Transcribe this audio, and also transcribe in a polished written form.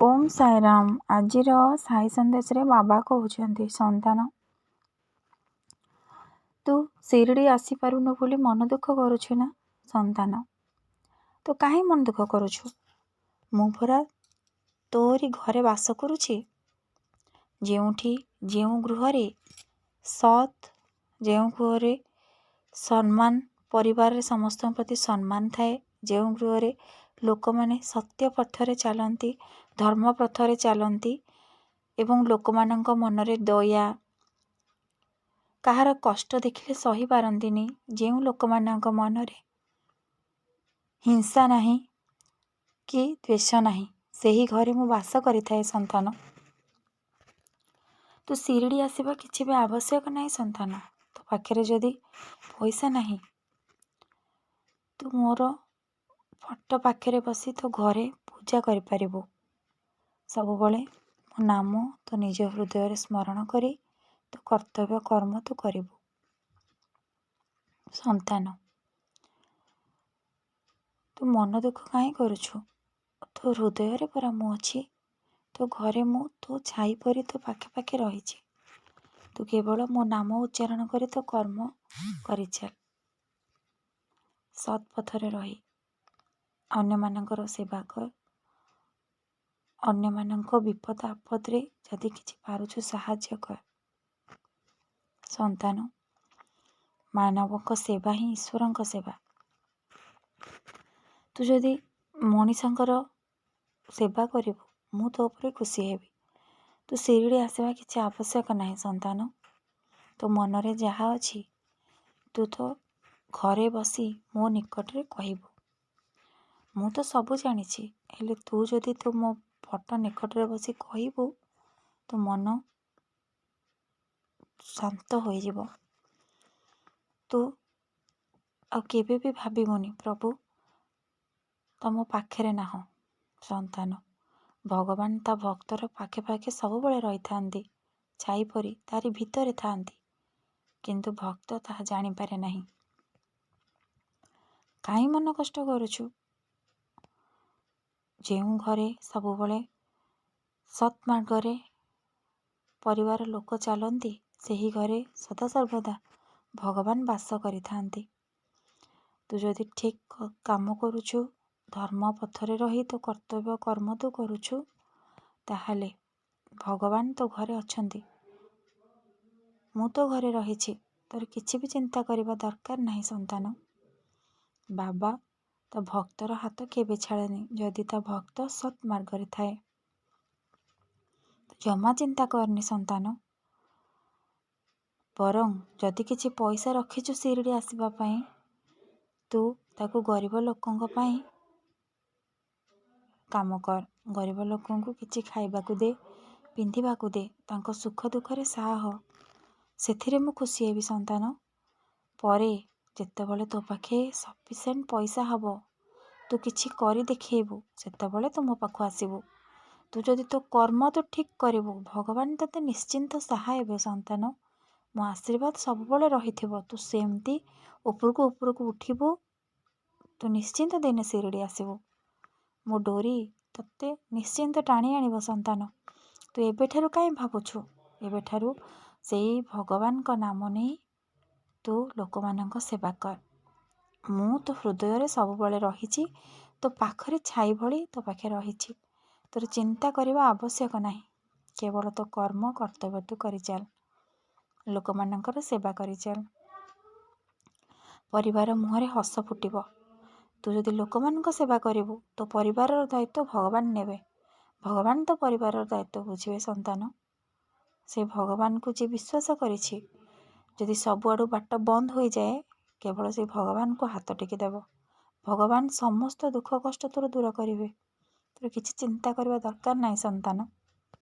ओम साईराम। आजिर साई संदेश रे बाबा कहते संतान तू शिरडी आसी पारुनु बोली मन दुख करुछु ना संतान। तो काहे मन दुख करुछु? मु परा तोरी घरे वास करुछि, जेउठी जेउ गृहरे सत, जेउ गृहरे सम्मान, परिवार रे समस्त प्रति सम्मान थाए, जेउ गृहरे लोक माने सत्य पथरे चलती, धर्म पथरे चलती एवं लोक मानक मनरे दया, कहार कष्ट देखिले सही पारंतिनी, जेउ लोक मानक मनरे हिंसा नाही कि द्वेष नाही, सेही घरे मु वास करिथाए संतान। तू शिरडी आसीबा किछि भी आवश्यक नाही संतान। तो पाखरे जदि पैसा नाही, तू मोर फटो पाखरे बसी तो घरे पूजा करि परिबु। सब बळे मो नाम तो निज हृदय स्मरण करी तो कर्तव्य कर्म तू करिबु संतान। तू मन दुख काहे करुछु? तो हृदय रे परा मु अछि, तो घरे मु तो छाई परी तो पाखे पाखे रहिछि। तू केवल मो नाम उच्चारण करी तो कर्म करि चल। सत् पथरे रही अन्य मानकर सेवा कर, अन्य मानक विपद आपद रे जदि किछि पारुछु साहाय्य कर संतान। मानवक सेवा ही ईश्वरक सेवा। तू जदि मनीषंकर सेवा करिबु, मु तो उपरे खुशी हेबी। तू शिरडी आसवा किछि आवश्यक नाही संतान। तो मनरे जहा अछि तू तो घरे बसी मो निकटरे कहिबु। मु तो सबु जानिछि, हेले तू जदि तो मो फटो निकटरे बसी कहिबु तो मन शांत होई जिवो। तू आ केबे भी भाबिबुनी प्रभु तमो पाखरे नाह संतान। भगवान ता भक्तर पाखे पाखे सब बळे रही थांती, छाई परी तारी भितरे थांती, किंतु भक्त ताहा जानी पारे नाही। काई मन कष्ट करुछु? जेउ घरे सब बळे सत् मार्गरे परिवार लोक चलती, सेही घरे सदा सर्वदा भगवान वास करि थांती। तू जदि ठीक काम करुछु, धर्म पथरे रही तो कर्तव्य कर्म तू करुछु, ताहाले भगवान तो घरे अछंती। मु तो घरे रहिछि, तोर किछि भी चिंता करिबा दरकार नाही संतान। बाबा तो भक्तर हाथ केबे छाड़ेनी जदि ता भक्त सत् मार्गरे थाए। जमा चिंता करनी संतान। बरं जदि किछि पैसा रखिछु शिरडी आसीबा पई, तू ताकू गरीब लोकंक पई काम कर। गरीब लोकंकु किछि खाइबाकू दे, पिंधिबाकू दे, तांको सुख दुखरे साह। सेथिरे मु खुशी हेबी संतान। परे जेतेबेले तो पाखे सफिशिएंट पैसा हबो, तू किछि करी देखेबू, सेतेबेले तो मो पाखु आसीबू। तू जदि तो कर्म तो ठीक करिबू, भगवान तते निश्चिंत सहाय हेबे संतान। मो आशीर्वाद सब बळे रहिथिबो। तू सेमती उपरकू उपरकू उठिबू, तू निश्चिंत दिने शिरडी आसीबू। मो डोरी तते निश्चिंत टाणी आनिबो संतान। तू एबेठारु काई भाबुछु? एबेठारु सेई भगवान का नाम नै तू लोकमानक सेवा कर। मु तो हृदय रे सब बळे रहिछि, तो पाखरे छाई भଳି तो पाखे रहिछि। तोर चिंता करिबा आवश्यक नाही, केवल तो कर्म कर्तव्य तू करि चल, लोकमानकर सेवा करि चल। परिवार मुहरे हस फुटिबो। तू जदि लोकमानक सेवा करिबु, तो परिवारर दायित्व भगवान नेबे। भगवान तो परिवारर दायित्व बुझिबे संतान। से भगवान को जे विश्वास करिछि, जदि सब आडू बाट बंद हो जाए, केवल से भगवान को हाथ टेकी देबो। भगवान समस्त दुख कष्ट तोर दूर करिवे। तोर किछि चिंता करबा दरकार नाही संतान।